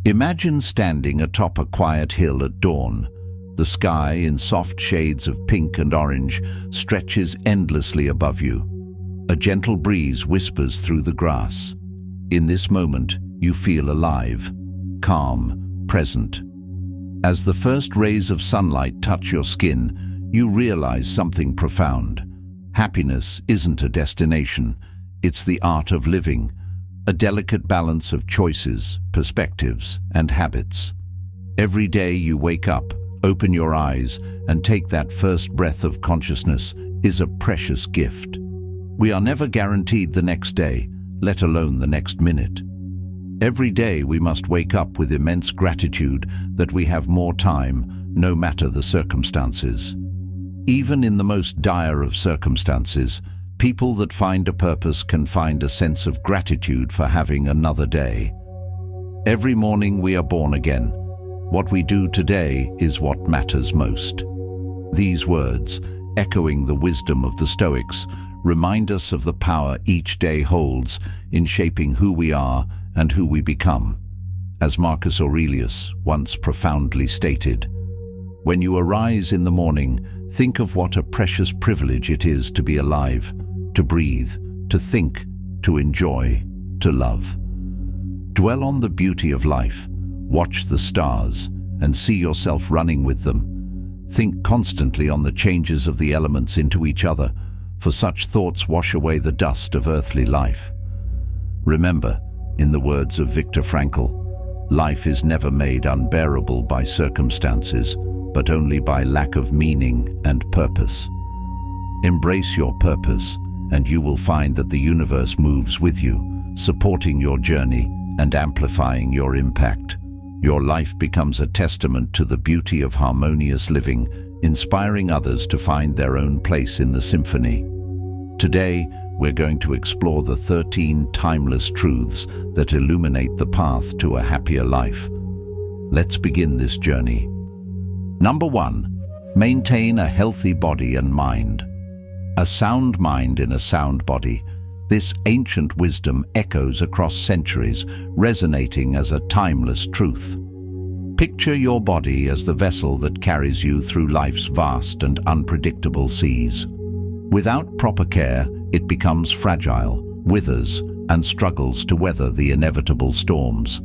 Imagine standing atop a quiet hill at dawn. The sky, in soft shades of pink and orange, stretches endlessly above you. A gentle breeze whispers through the grass. In this moment, you feel alive, calm, present. As the first rays of sunlight touch your skin, you realize something profound. Happiness isn't a destination, it's the art of living, a delicate balance of choices, perspectives, and habits. Every day you wake up, open your eyes, and take that first breath of consciousness is a precious gift. We are never guaranteed the next day, let alone the next minute. Every day we must wake up with immense gratitude that we have more time, no matter the circumstances. Even in the most dire of circumstances, people that find a purpose can find a sense of gratitude for having another day. Every morning we are born again. What we do today is what matters most. These words, echoing the wisdom of the Stoics, remind us of the power each day holds in shaping who we are and who we become. As Marcus Aurelius once profoundly stated, "When you arise in the morning, think of what a precious privilege it is to be alive, to breathe, to think, to enjoy, to love." Dwell on the beauty of life, watch the stars, and see yourself running with them. Think constantly on the changes of the elements into each other, for such thoughts wash away the dust of earthly life. Remember, in the words of Viktor Frankl, life is never made unbearable by circumstances, but only by lack of meaning and purpose. Embrace your purpose, and you will find that the universe moves with you, supporting your journey and amplifying your impact. Your life becomes a testament to the beauty of harmonious living, inspiring others to find their own place in the symphony. Today, we're going to explore the 13 timeless truths that illuminate the path to a happier life. Let's begin this journey. Number 1. Maintain a healthy body and mind. A sound mind in a sound body. This ancient wisdom echoes across centuries, resonating as a timeless truth. Picture your body as the vessel that carries you through life's vast and unpredictable seas. Without proper care, it becomes fragile, withers, and struggles to weather the inevitable storms.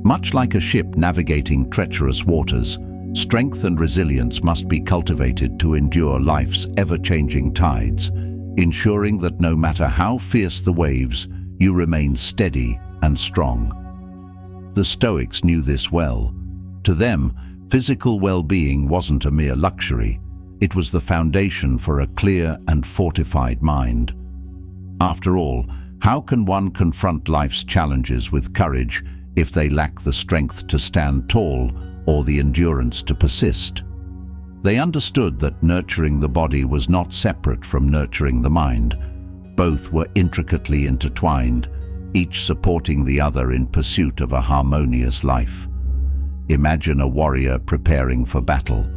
Much like a ship navigating treacherous waters, strength and resilience must be cultivated to endure life's ever-changing tides, ensuring that no matter how fierce the waves, you remain steady and strong. The Stoics knew this well. To them, physical well-being wasn't a mere luxury. It was the foundation for a clear and fortified mind. After all, how can one confront life's challenges with courage if they lack the strength to stand tall or the endurance to persist? They understood that nurturing the body was not separate from nurturing the mind. Both were intricately intertwined, each supporting the other in pursuit of a harmonious life. Imagine a warrior preparing for battle.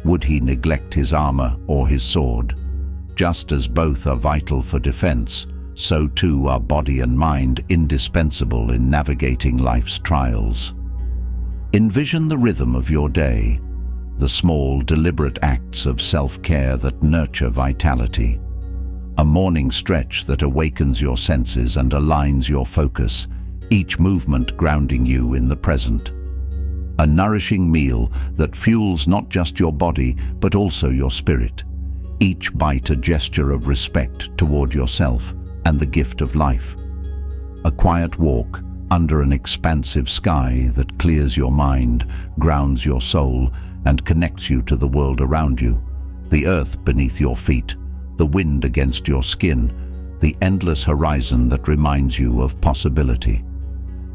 Would he neglect his armor or his sword? Just as both are vital for defense, so too are body and mind indispensable in navigating life's trials. Envision the rhythm of your day, the small, deliberate acts of self-care that nurture vitality. A morning stretch that awakens your senses and aligns your focus, each movement grounding you in the present. A nourishing meal that fuels not just your body, but also your spirit. Each bite a gesture of respect toward yourself and the gift of life. A quiet walk under an expansive sky that clears your mind, grounds your soul, and connects you to the world around you. The earth beneath your feet, the wind against your skin, the endless horizon that reminds you of possibility.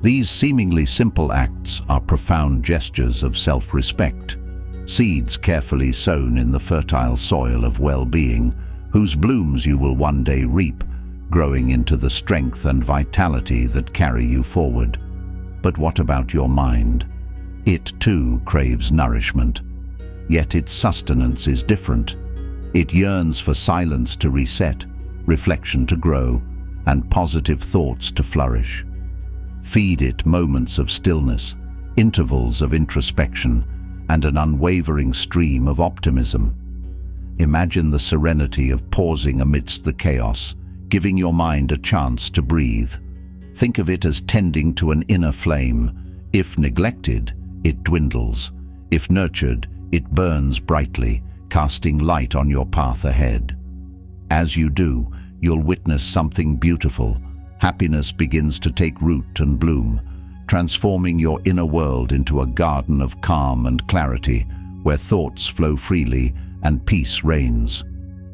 These seemingly simple acts are profound gestures of self-respect, seeds carefully sown in the fertile soil of well-being, whose blooms you will one day reap, growing into the strength and vitality that carry you forward. But what about your mind? It too craves nourishment, yet its sustenance is different. It yearns for silence to reset, reflection to grow, and positive thoughts to flourish. Feed it moments of stillness, intervals of introspection, and an unwavering stream of optimism. Imagine the serenity of pausing amidst the chaos, giving your mind a chance to breathe. Think of it as tending to an inner flame. If neglected, it dwindles. If nurtured, it burns brightly, casting light on your path ahead. As you do, you'll witness something beautiful. Happiness begins to take root and bloom, transforming your inner world into a garden of calm and clarity, where thoughts flow freely and peace reigns.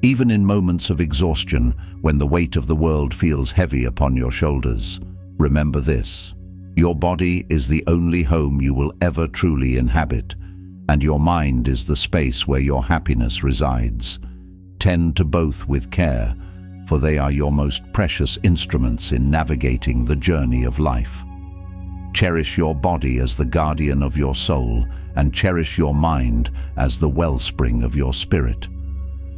Even in moments of exhaustion, when the weight of the world feels heavy upon your shoulders, remember this: your body is the only home you will ever truly inhabit, and your mind is the space where your happiness resides. Tend to both with care, for they are your most precious instruments in navigating the journey of life. Cherish your body as the guardian of your soul, and cherish your mind as the wellspring of your spirit.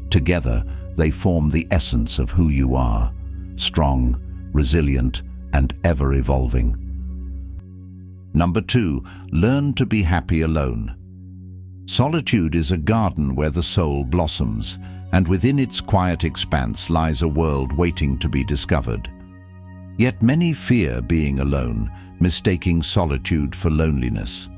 Together, they form the essence of who you are: strong, resilient, and ever-evolving. Number 2, learn to be happy alone. Solitude is a garden where the soul blossoms, and within its quiet expanse lies a world waiting to be discovered. Yet many fear being alone, mistaking solitude for loneliness.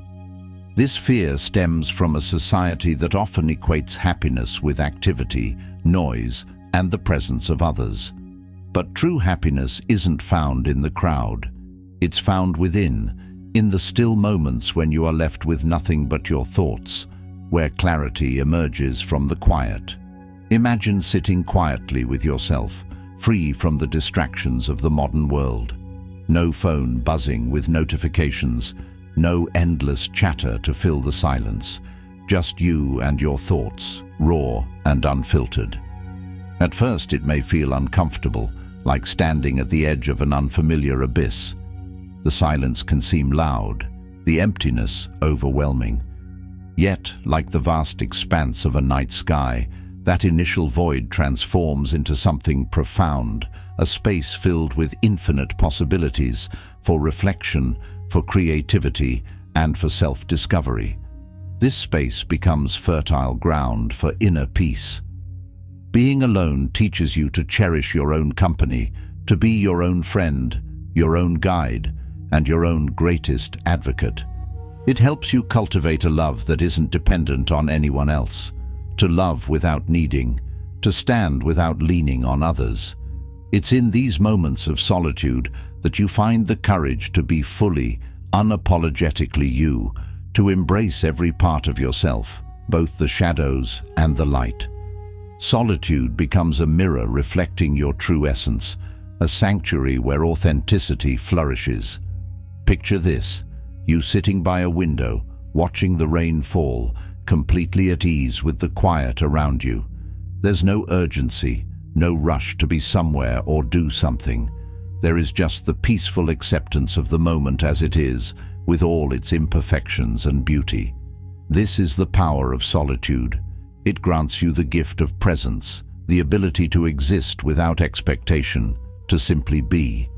This fear stems from a society that often equates happiness with activity, noise, and the presence of others. But true happiness isn't found in the crowd. It's found within, in the still moments when you are left with nothing but your thoughts, where clarity emerges from the quiet. Imagine sitting quietly with yourself, free from the distractions of the modern world. No phone buzzing with notifications, no endless chatter to fill the silence, just you and your thoughts, raw and unfiltered. At first it may feel uncomfortable, like standing at the edge of an unfamiliar abyss. The silence can seem loud, the emptiness overwhelming. Yet, like the vast expanse of a night sky, that initial void transforms into something profound, a space filled with infinite possibilities for reflection, for creativity, and for self-discovery. This space becomes fertile ground for inner peace. Being alone teaches you to cherish your own company, to be your own friend, your own guide, and your own greatest advocate. It helps you cultivate a love that isn't dependent on anyone else, to love without needing, to stand without leaning on others. It's in these moments of solitude that you find the courage to be fully, unapologetically you, to embrace every part of yourself, both the shadows and the light. Solitude becomes a mirror reflecting your true essence, a sanctuary where authenticity flourishes. Picture this: you sitting by a window, watching the rain fall, completely at ease with the quiet around you. There's no urgency, no rush to be somewhere or do something. There is just the peaceful acceptance of the moment as it is, with all its imperfections and beauty. This is the power of solitude. It grants you the gift of presence, the ability to exist without expectation, to simply be.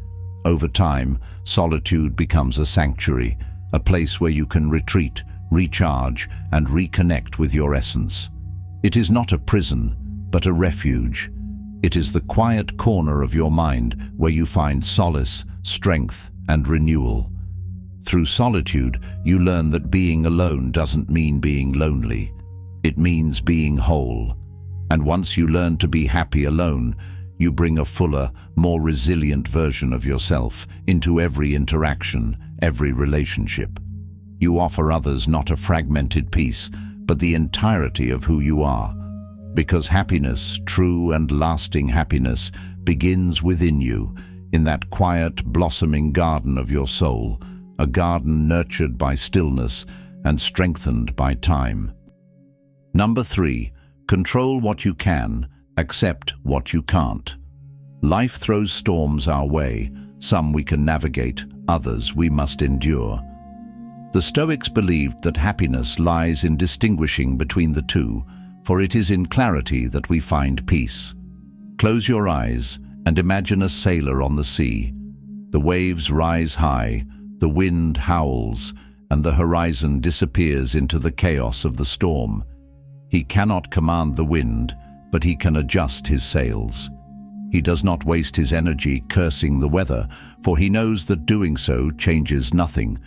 Over time, solitude becomes a sanctuary, a place where you can retreat, recharge, and reconnect with your essence. It is not a prison, but a refuge. It is the quiet corner of your mind where you find solace, strength, and renewal. Through solitude, you learn that being alone doesn't mean being lonely. It means being whole. And once you learn to be happy alone, you bring a fuller, more resilient version of yourself into every interaction, every relationship. You offer others not a fragmented piece, but the entirety of who you are. Because happiness, true and lasting happiness, begins within you, in that quiet, blossoming garden of your soul, a garden nurtured by stillness and strengthened by time. Number 3, control what you can, accept what you can't. Life throws storms our way. Some we can navigate, others we must endure. The Stoics believed that happiness lies in distinguishing between the two, for it is in clarity that we find peace. Close your eyes and imagine a sailor on the sea. The waves rise high, the wind howls, and the horizon disappears into the chaos of the storm. He cannot command the wind, but he can adjust his sails. He does not waste his energy cursing the weather, for he knows that doing so changes nothing.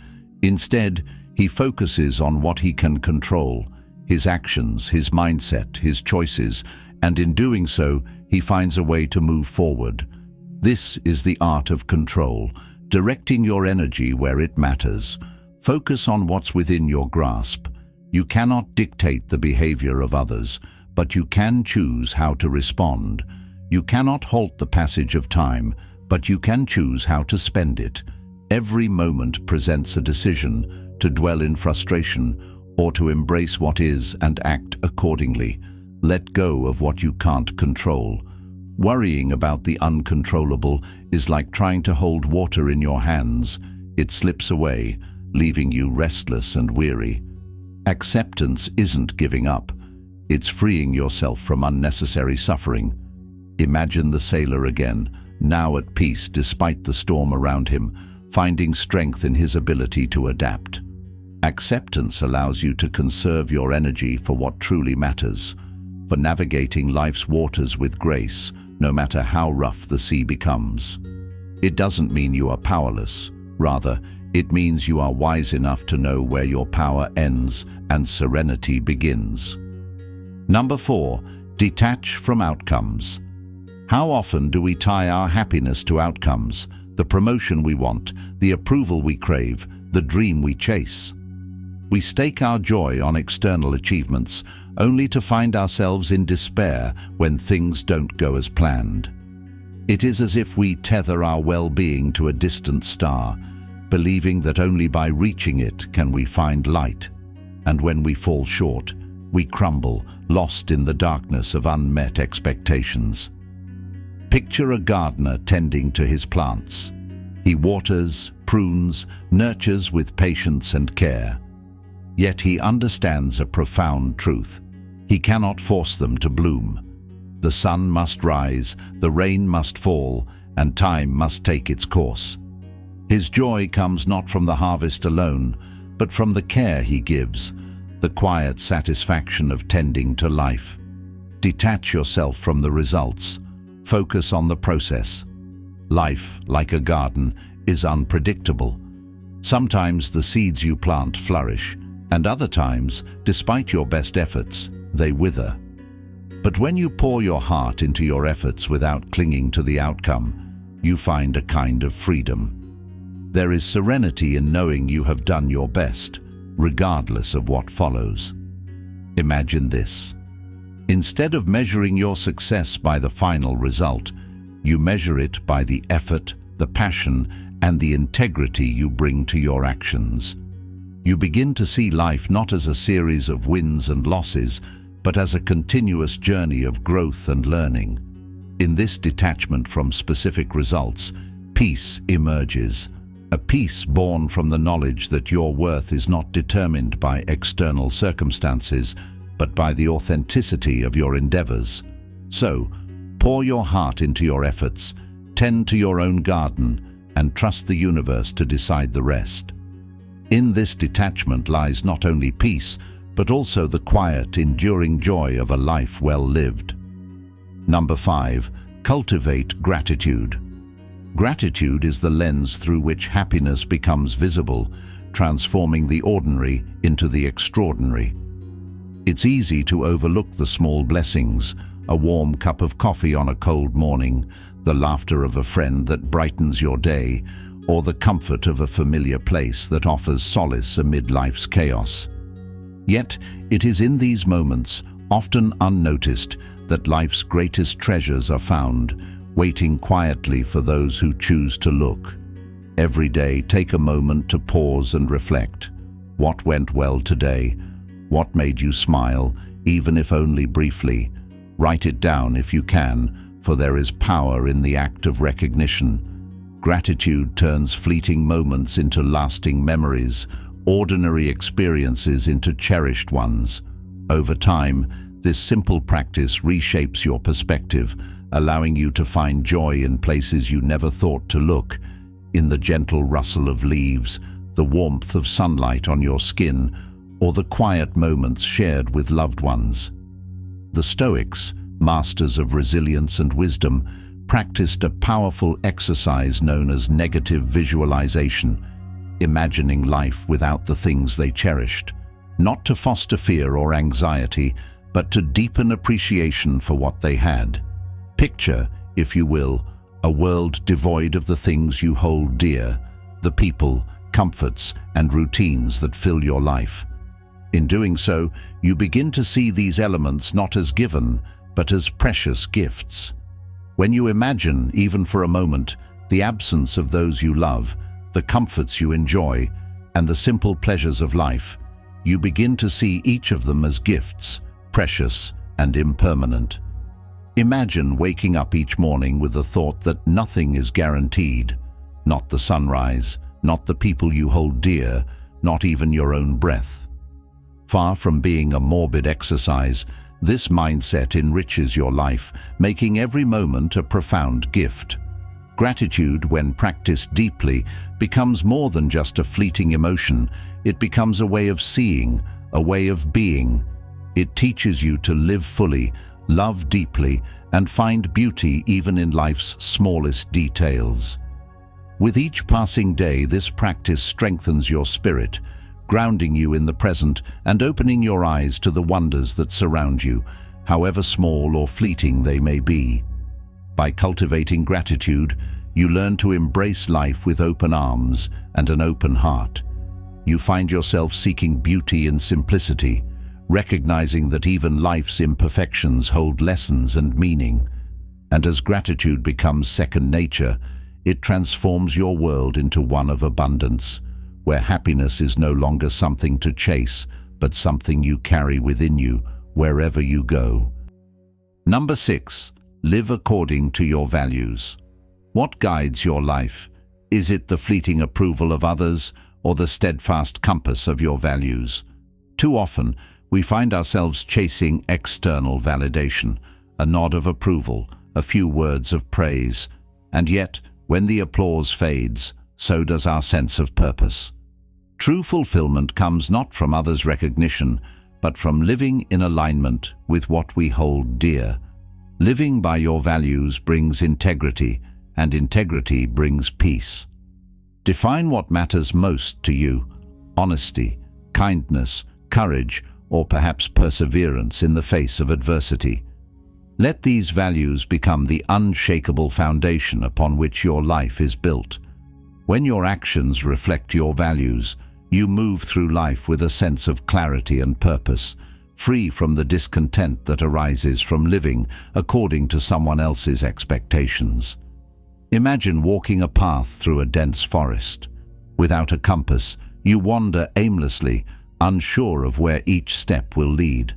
Instead, he focuses on what he can control, his actions, his mindset, his choices, and in doing so, he finds a way to move forward. This is the art of control, directing your energy where it matters. Focus on what's within your grasp. You cannot dictate the behavior of others, but you can choose how to respond. You cannot halt the passage of time, but you can choose how to spend it. Every moment presents a decision to dwell in frustration or to embrace what is and act accordingly. Let go of what you can't control. Worrying about the uncontrollable is like trying to hold water in your hands. It slips away, leaving you restless and weary. Acceptance isn't giving up. It's freeing yourself from unnecessary suffering. Imagine the sailor again, now at peace despite the storm around him, finding strength in his ability to adapt. Acceptance allows you to conserve your energy for what truly matters, for navigating life's waters with grace, no matter how rough the sea becomes. It doesn't mean you are powerless. Rather, it means you are wise enough to know where your power ends and serenity begins. Number 4, detach from outcomes. How often do we tie our happiness to outcomes, the promotion we want, the approval we crave, the dream we chase? We stake our joy on external achievements, only to find ourselves in despair when things don't go as planned. It is as if we tether our well-being to a distant star, believing that only by reaching it can we find light. And when we fall short, we crumble, lost in the darkness of unmet expectations. Picture a gardener tending to his plants. He waters, prunes, nurtures with patience and care. Yet he understands a profound truth. He cannot force them to bloom. The sun must rise, the rain must fall, and time must take its course. His joy comes not from the harvest alone, but from the care he gives, the quiet satisfaction of tending to life. Detach yourself from the results. Focus on the process. Life, like a garden, is unpredictable. Sometimes the seeds you plant flourish, and other times, despite your best efforts, they wither. But when you pour your heart into your efforts without clinging to the outcome, you find a kind of freedom. There is serenity in knowing you have done your best, regardless of what follows. Imagine this. Instead of measuring your success by the final result, you measure it by the effort, the passion, and the integrity you bring to your actions. You begin to see life not as a series of wins and losses, but as a continuous journey of growth and learning. In this detachment from specific results, peace emerges. A peace born from the knowledge that your worth is not determined by external circumstances, but by the authenticity of your endeavors. So, pour your heart into your efforts, tend to your own garden, and trust the universe to decide the rest. In this detachment lies not only peace, but also the quiet, enduring joy of a life well lived. Number 5, cultivate gratitude. Gratitude is the lens through which happiness becomes visible, transforming the ordinary into the extraordinary. It's easy to overlook the small blessings, a warm cup of coffee on a cold morning, the laughter of a friend that brightens your day, or the comfort of a familiar place that offers solace amid life's chaos. Yet, it is in these moments, often unnoticed, that life's greatest treasures are found, waiting quietly for those who choose to look. Every day, take a moment to pause and reflect. What went well today? What made you smile, even if only briefly? Write it down if you can, for there is power in the act of recognition. Gratitude turns fleeting moments into lasting memories, ordinary experiences into cherished ones. Over time, this simple practice reshapes your perspective, allowing you to find joy in places you never thought to look, in the gentle rustle of leaves, the warmth of sunlight on your skin, or the quiet moments shared with loved ones. The Stoics, masters of resilience and wisdom, practiced a powerful exercise known as negative visualization, imagining life without the things they cherished, not to foster fear or anxiety, but to deepen appreciation for what they had. Picture, if you will, a world devoid of the things you hold dear, the people, comforts, and routines that fill your life. In doing so, you begin to see these elements not as given, but as precious gifts. When you imagine, even for a moment, the absence of those you love, the comforts you enjoy, and the simple pleasures of life, you begin to see each of them as gifts, precious and impermanent. Imagine waking up each morning with the thought that nothing is guaranteed, not the sunrise, not the people you hold dear, not even your own breath. Far from being a morbid exercise, this mindset enriches your life, making every moment a profound gift. Gratitude, when practiced deeply, becomes more than just a fleeting emotion. It becomes a way of seeing, a way of being. It teaches you to live fully, love deeply, and find beauty even in life's smallest details. With each passing day, this practice strengthens your spirit, grounding you in the present and opening your eyes to the wonders that surround you, however small or fleeting they may be. By cultivating gratitude, you learn to embrace life with open arms and an open heart. You find yourself seeking beauty in simplicity, recognizing that even life's imperfections hold lessons and meaning. And as gratitude becomes second nature, it transforms your world into one of abundance, where happiness is no longer something to chase, but something you carry within you wherever you go. Number 6. Live according to your values. What guides your life? Is it the fleeting approval of others or the steadfast compass of your values? Too often, we find ourselves chasing external validation, a nod of approval, a few words of praise, and yet, when the applause fades, so does our sense of purpose. True fulfillment comes not from others' recognition, but from living in alignment with what we hold dear. Living by your values brings integrity, and integrity brings peace. Define what matters most to you: honesty, kindness, courage, or perhaps perseverance in the face of adversity. Let these values become the unshakable foundation upon which your life is built. When your actions reflect your values, you move through life with a sense of clarity and purpose, free from the discontent that arises from living according to someone else's expectations. Imagine walking a path through a dense forest. Without a compass, you wander aimlessly, unsure of where each step will lead.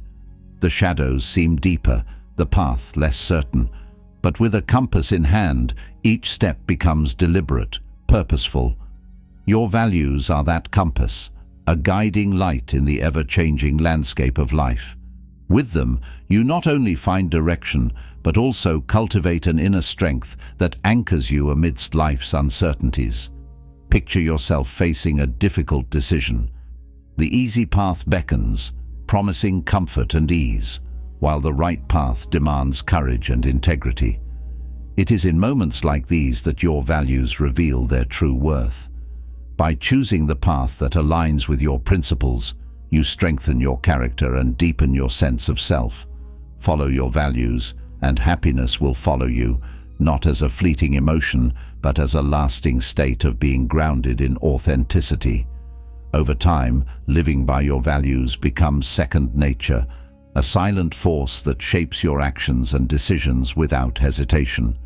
The shadows seem deeper, the path less certain, but with a compass in hand, each step becomes deliberate, purposeful. Your values are that compass, a guiding light in the ever-changing landscape of life. With them, you not only find direction, but also cultivate an inner strength that anchors you amidst life's uncertainties. Picture yourself facing a difficult decision. The easy path beckons, promising comfort and ease, while the right path demands courage and integrity. It is in moments like these that your values reveal their true worth. By choosing the path that aligns with your principles, you strengthen your character and deepen your sense of self. Follow your values, and happiness will follow you, not as a fleeting emotion, but as a lasting state of being grounded in authenticity. Over time, living by your values becomes second nature, a silent force that shapes your actions and decisions without hesitation.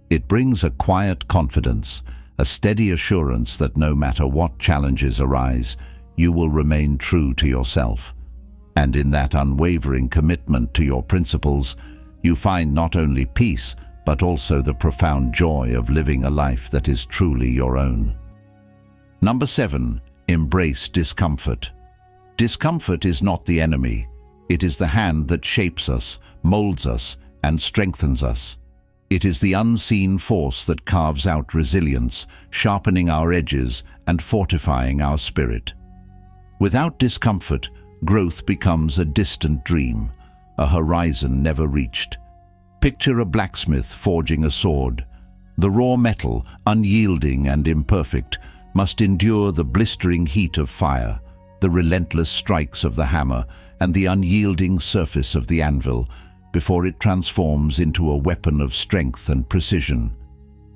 It brings a quiet confidence, a steady assurance that no matter what challenges arise, you will remain true to yourself. And in that unwavering commitment to your principles, you find not only peace, but also the profound joy of living a life that is truly your own. Number 7. Embrace discomfort. Discomfort is not the enemy. It is the hand that shapes us, molds us, and strengthens us. It is the unseen force that carves out resilience, sharpening our edges and fortifying our spirit. Without discomfort, growth becomes a distant dream, a horizon never reached. Picture a blacksmith forging a sword. The raw metal, unyielding and imperfect, must endure the blistering heat of fire, the relentless strikes of the hammer, and the unyielding surface of the anvil, before it transforms into a weapon of strength and precision.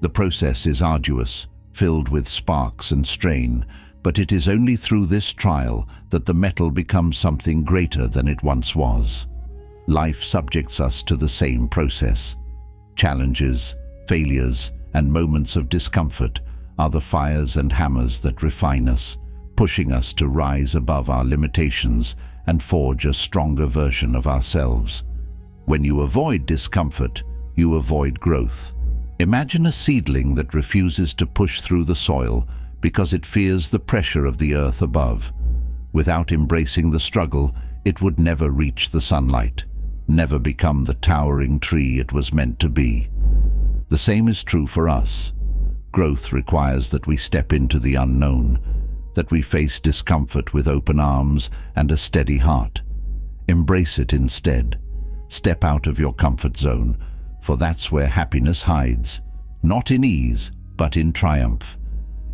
The process is arduous, filled with sparks and strain, but it is only through this trial that the metal becomes something greater than it once was. Life subjects us to the same process. Challenges, failures, and moments of discomfort are the fires and hammers that refine us, pushing us to rise above our limitations and forge a stronger version of ourselves. When you avoid discomfort, you avoid growth. Imagine a seedling that refuses to push through the soil because it fears the pressure of the earth above. Without embracing the struggle, it would never reach the sunlight, never become the towering tree it was meant to be. The same is true for us. Growth requires that we step into the unknown, that we face discomfort with open arms and a steady heart. Embrace it instead. Step out of your comfort zone, for that's where happiness hides, not in ease, but in triumph.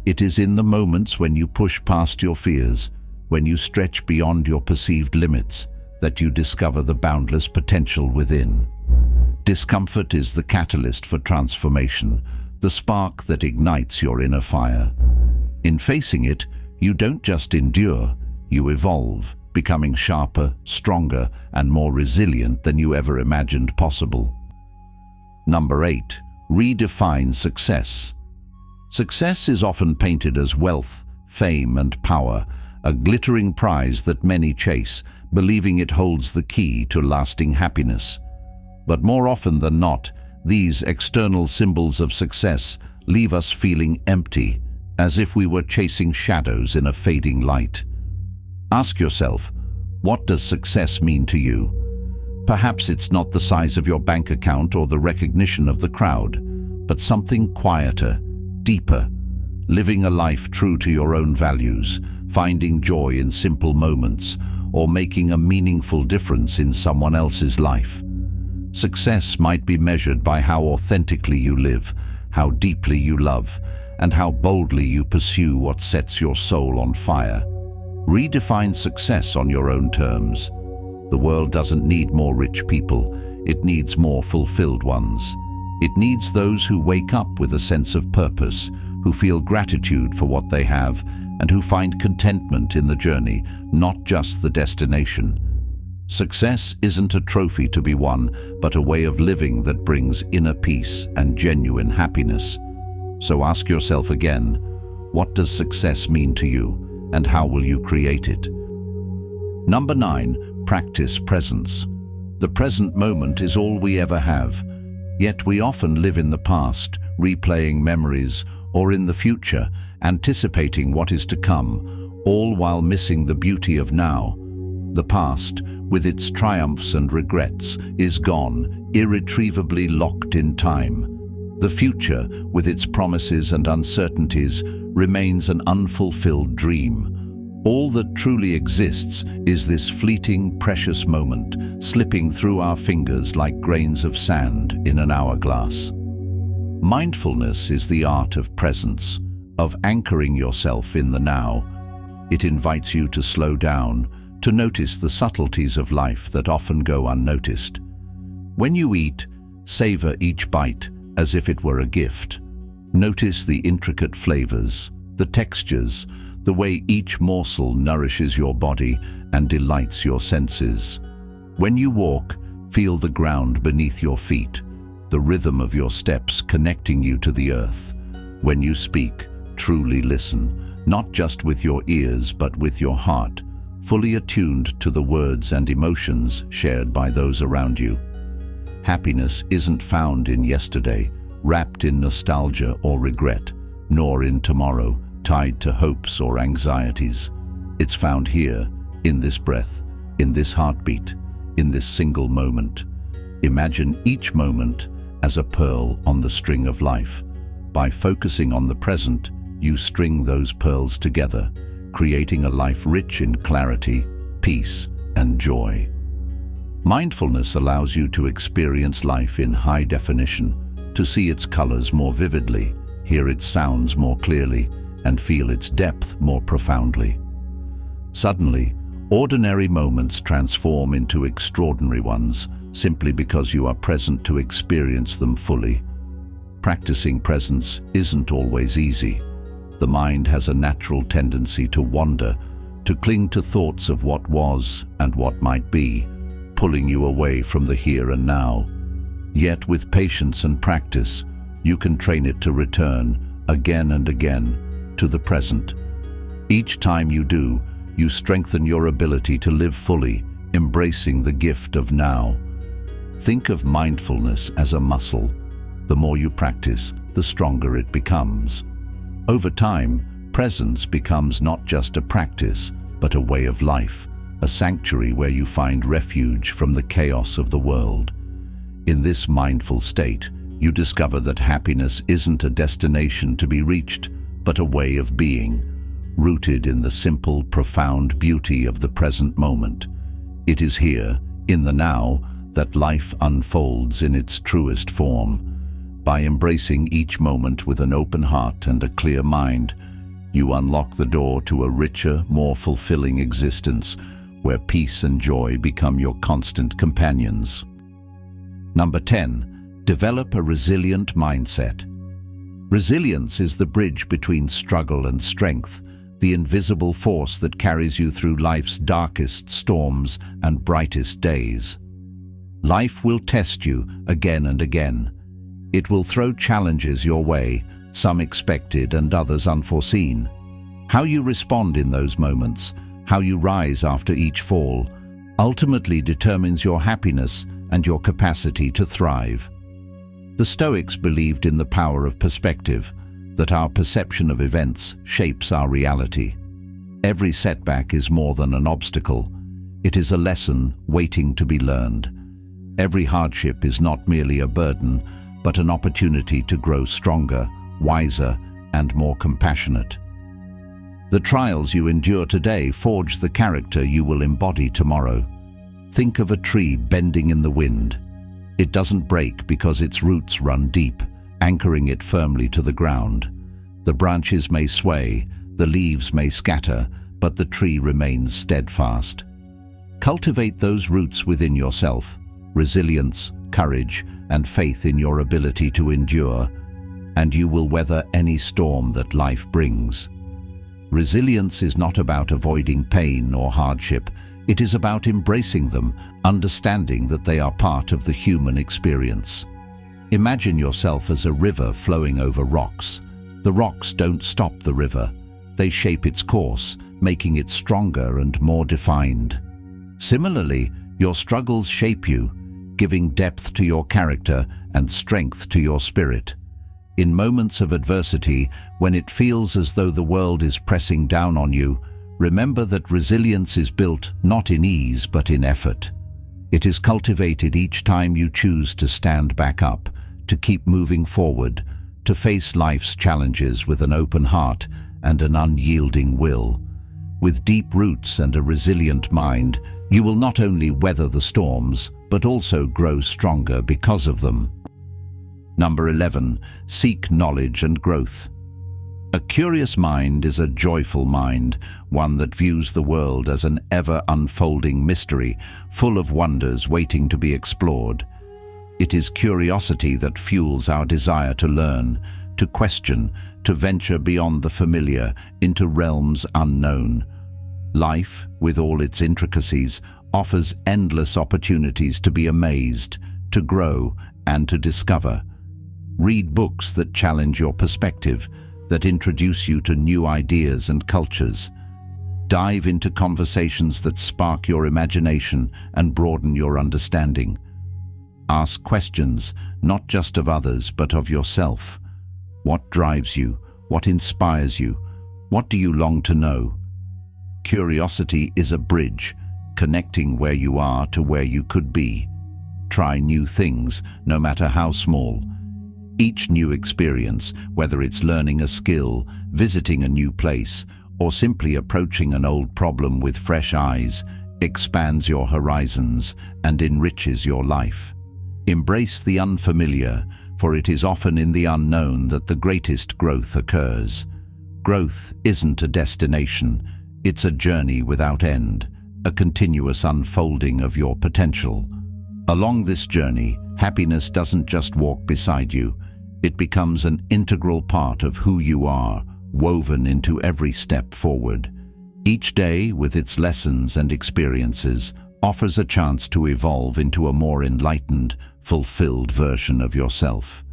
It is in the moments when you push past your fears, when you stretch beyond your perceived limits, that you discover the boundless potential within. Discomfort is the catalyst for transformation, the spark that ignites your inner fire. In facing it, you don't just endure, you evolve, becoming sharper, stronger, and more resilient than you ever imagined possible. Number 8. Redefine success. Success is often painted as wealth, fame, and power, a glittering prize that many chase, believing it holds the key to lasting happiness. But more often than not, these external symbols of success leave us feeling empty, as if we were chasing shadows in a fading light. Ask yourself, what does success mean to you? Perhaps it's not the size of your bank account or the recognition of the crowd, but something quieter, deeper, living a life true to your own values, finding joy in simple moments, or making a meaningful difference in someone else's life. Success might be measured by how authentically you live, how deeply you love, and how boldly you pursue what sets your soul on fire. Redefine success on your own terms. The world doesn't need more rich people, it needs more fulfilled ones. It needs those who wake up with a sense of purpose, who feel gratitude for what they have, and who find contentment in the journey, not just the destination. Success isn't a trophy to be won, but a way of living that brings inner peace and genuine happiness. So ask yourself again, what does success mean to you, and how will you create it? Number 9, practice presence. The present moment is all we ever have, yet we often live in the past, replaying memories, or in the future, anticipating what is to come, all while missing the beauty of now. The past, with its triumphs and regrets, is gone, irretrievably locked in time. The future, with its promises and uncertainties, remains an unfulfilled dream. All that truly exists is this fleeting, precious moment, slipping through our fingers like grains of sand in an hourglass. Mindfulness is the art of presence, of anchoring yourself in the now. It invites you to slow down, to notice the subtleties of life that often go unnoticed. When you eat, savor each bite as if it were a gift. Notice the intricate flavors, the textures, the way each morsel nourishes your body and delights your senses. When you walk, feel the ground beneath your feet, the rhythm of your steps connecting you to the earth. When you speak, truly listen, not just with your ears but with your heart, fully attuned to the words and emotions shared by those around you. Happiness isn't found in yesterday, wrapped in nostalgia or regret, nor in tomorrow, tied to hopes or anxieties. It's found here, in this breath, in this heartbeat, in this single moment. Imagine each moment as a pearl on the string of life. By focusing on the present, you string those pearls together, creating a life rich in clarity, peace, and joy. Mindfulness allows you to experience life in high definition, to see its colors more vividly, hear its sounds more clearly, and feel its depth more profoundly. Suddenly, ordinary moments transform into extraordinary ones, simply because you are present to experience them fully. Practicing presence isn't always easy. The mind has a natural tendency to wander, to cling to thoughts of what was and what might be, pulling you away from the here and now. Yet with patience and practice, you can train it to return, again and again, to the present. Each time you do, you strengthen your ability to live fully, embracing the gift of now. Think of mindfulness as a muscle. The more you practice, the stronger it becomes. Over time, presence becomes not just a practice, but a way of life, a sanctuary where you find refuge from the chaos of the world. In this mindful state, you discover that happiness isn't a destination to be reached, but a way of being, rooted in the simple, profound beauty of the present moment. It is here, in the now, that life unfolds in its truest form. By embracing each moment with an open heart and a clear mind, you unlock the door to a richer, more fulfilling existence, where peace and joy become your constant companions. Number 10. Develop a resilient mindset. Resilience is the bridge between struggle and strength, the invisible force that carries you through life's darkest storms and brightest days. Life will test you again and again. It will throw challenges your way, some expected and others unforeseen. How you respond in those moments, how you rise after each fall, ultimately determines your happiness and your capacity to thrive. The Stoics believed in the power of perspective, that our perception of events shapes our reality. Every setback is more than an obstacle. It is a lesson waiting to be learned. Every hardship is not merely a burden, but an opportunity to grow stronger, wiser, and more compassionate. The trials you endure today forge the character you will embody tomorrow. Think of a tree bending in the wind. It doesn't break because its roots run deep, anchoring it firmly to the ground. The branches may sway, the leaves may scatter, but the tree remains steadfast. Cultivate those roots within yourself, resilience, courage, and faith in your ability to endure, and you will weather any storm that life brings. Resilience is not about avoiding pain or hardship. It is about embracing them, understanding that they are part of the human experience. Imagine yourself as a river flowing over rocks. The rocks don't stop the river. They shape its course, making it stronger and more defined. Similarly, your struggles shape you, giving depth to your character and strength to your spirit. In moments of adversity, when it feels as though the world is pressing down on you, remember that resilience is built not in ease but in effort. It is cultivated each time you choose to stand back up, to keep moving forward, to face life's challenges with an open heart and an unyielding will. With deep roots and a resilient mind, you will not only weather the storms, but also grow stronger because of them. Number 11. Seek knowledge and growth. A curious mind is a joyful mind, one that views the world as an ever-unfolding mystery, full of wonders waiting to be explored. It is curiosity that fuels our desire to learn, to question, to venture beyond the familiar into realms unknown. Life, with all its intricacies, offers endless opportunities to be amazed, to grow, and to discover. Read books that challenge your perspective, that introduce you to new ideas and cultures. Dive into conversations that spark your imagination and broaden your understanding. Ask questions, not just of others, but of yourself. What drives you? What inspires you? What do you long to know? Curiosity is a bridge, connecting where you are to where you could be. Try new things, no matter how small. Each new experience, whether it's learning a skill, visiting a new place, or simply approaching an old problem with fresh eyes expands your horizons and enriches your life. Embrace the unfamiliar, for it is often in the unknown that the greatest growth occurs. Growth isn't a destination, it's a journey without end, a continuous unfolding of your potential. Along this journey, happiness doesn't just walk beside you, it becomes an integral part of who you are, woven into every step forward. Each day, with its lessons and experiences, offers a chance to evolve into a more enlightened, fulfilled version of yourself.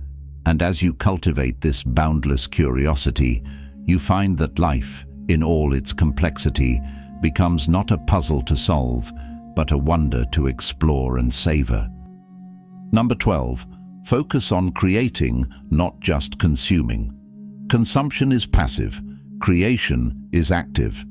And as you cultivate this boundless curiosity, you find that life, in all its complexity, becomes not a puzzle to solve, but a wonder to explore and savor. Number 12. Focus on creating, not just consuming. Consumption is passive. Creation is active.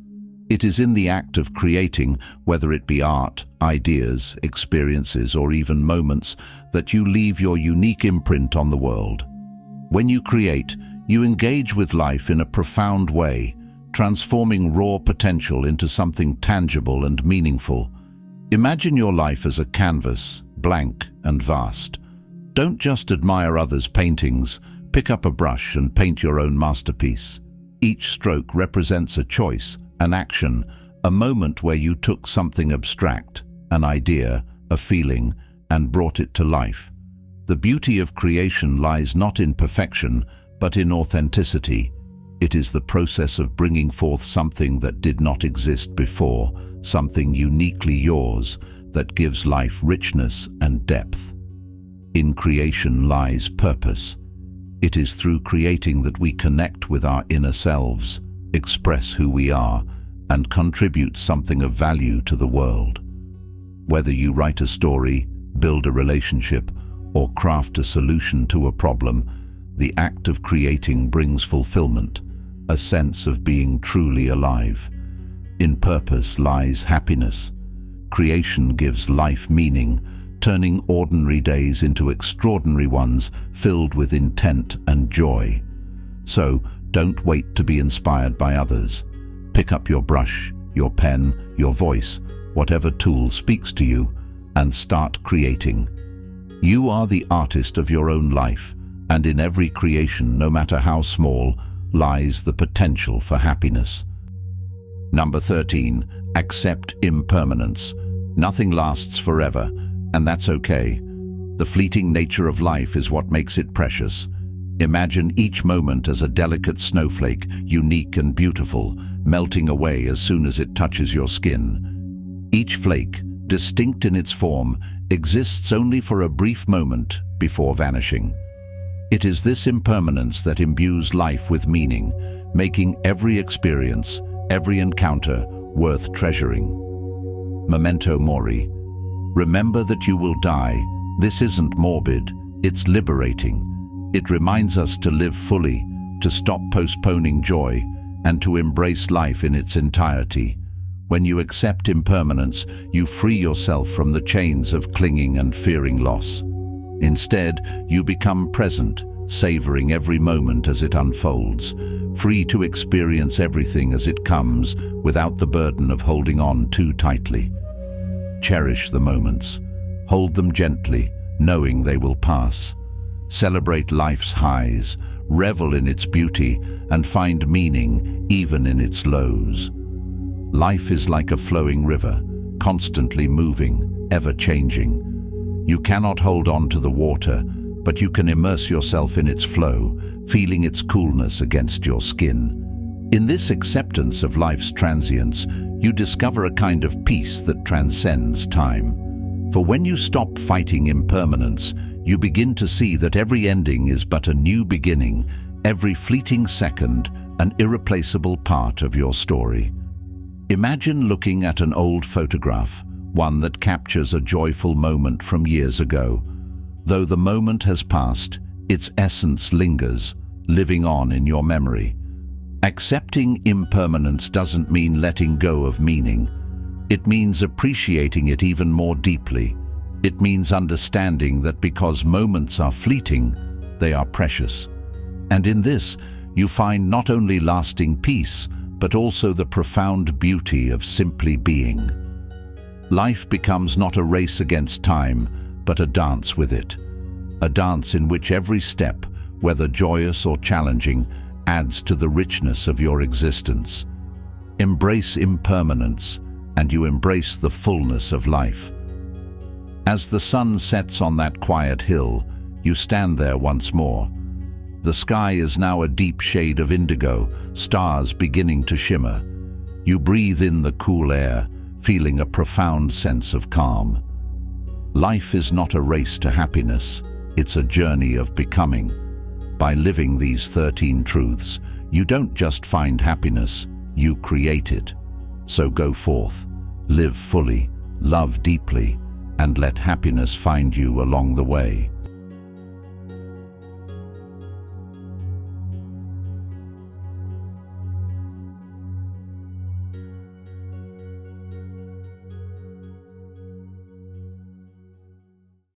It is in the act of creating, whether it be art, ideas, experiences, or even moments, that you leave your unique imprint on the world. When you create, you engage with life in a profound way, transforming raw potential into something tangible and meaningful. Imagine your life as a canvas, blank and vast. Don't just admire others' paintings, pick up a brush and paint your own masterpiece. Each stroke represents a choice, an action, a moment where you took something abstract, an idea, a feeling, and brought it to life. The beauty of creation lies not in perfection, but in authenticity. It is the process of bringing forth something that did not exist before, something uniquely yours, that gives life richness and depth. In creation lies purpose. It is through creating that we connect with our inner selves, express who we are, and contribute something of value to the world. Whether you write a story, build a relationship, or craft a solution to a problem, the act of creating brings fulfillment, a sense of being truly alive. In purpose lies happiness. Creation gives life meaning, turning ordinary days into extraordinary ones filled with intent and joy. So, don't wait to be inspired by others. Pick up your brush, your pen, your voice, whatever tool speaks to you, and start creating. You are the artist of your own life, and in every creation, no matter how small, lies the potential for happiness. Number 13. Accept impermanence. Nothing lasts forever, and that's okay. The fleeting nature of life is what makes it precious. Imagine each moment as a delicate snowflake, unique and beautiful, melting away as soon as it touches your skin. Each flake, distinct in its form, exists only for a brief moment before vanishing. It is this impermanence that imbues life with meaning, making every experience, every encounter, worth treasuring. Memento mori. Remember that you will die. This isn't morbid, it's liberating. It reminds us to live fully, to stop postponing joy, and to embrace life in its entirety. When you accept impermanence, you free yourself from the chains of clinging and fearing loss. Instead, you become present, savoring every moment as it unfolds, free to experience everything as it comes without the burden of holding on too tightly. Cherish the moments. Hold them gently, knowing they will pass. Celebrate life's highs, revel in its beauty, and find meaning even in its lows. Life is like a flowing river, constantly moving, ever changing. You cannot hold on to the water, but you can immerse yourself in its flow, feeling its coolness against your skin. In this acceptance of life's transience, you discover a kind of peace that transcends time. For when you stop fighting impermanence, you begin to see that every ending is but a new beginning, every fleeting second an irreplaceable part of your story. Imagine looking at an old photograph, one that captures a joyful moment from years ago. Though the moment has passed, its essence lingers, living on in your memory. Accepting impermanence doesn't mean letting go of meaning. It means appreciating it even more deeply. It means understanding that because moments are fleeting, they are precious. And in this, you find not only lasting peace, but also the profound beauty of simply being. Life becomes not a race against time, but a dance with it. A dance in which every step, whether joyous or challenging, adds to the richness of your existence. Embrace impermanence, and you embrace the fullness of life. As the sun sets on that quiet hill, you stand there once more. The sky is now a deep shade of indigo, stars beginning to shimmer. You breathe in the cool air, feeling a profound sense of calm. Life is not a race to happiness, it's a journey of becoming. By living these 13 truths, you don't just find happiness, you create it. So go forth, live fully, love deeply, and let happiness find you along the way.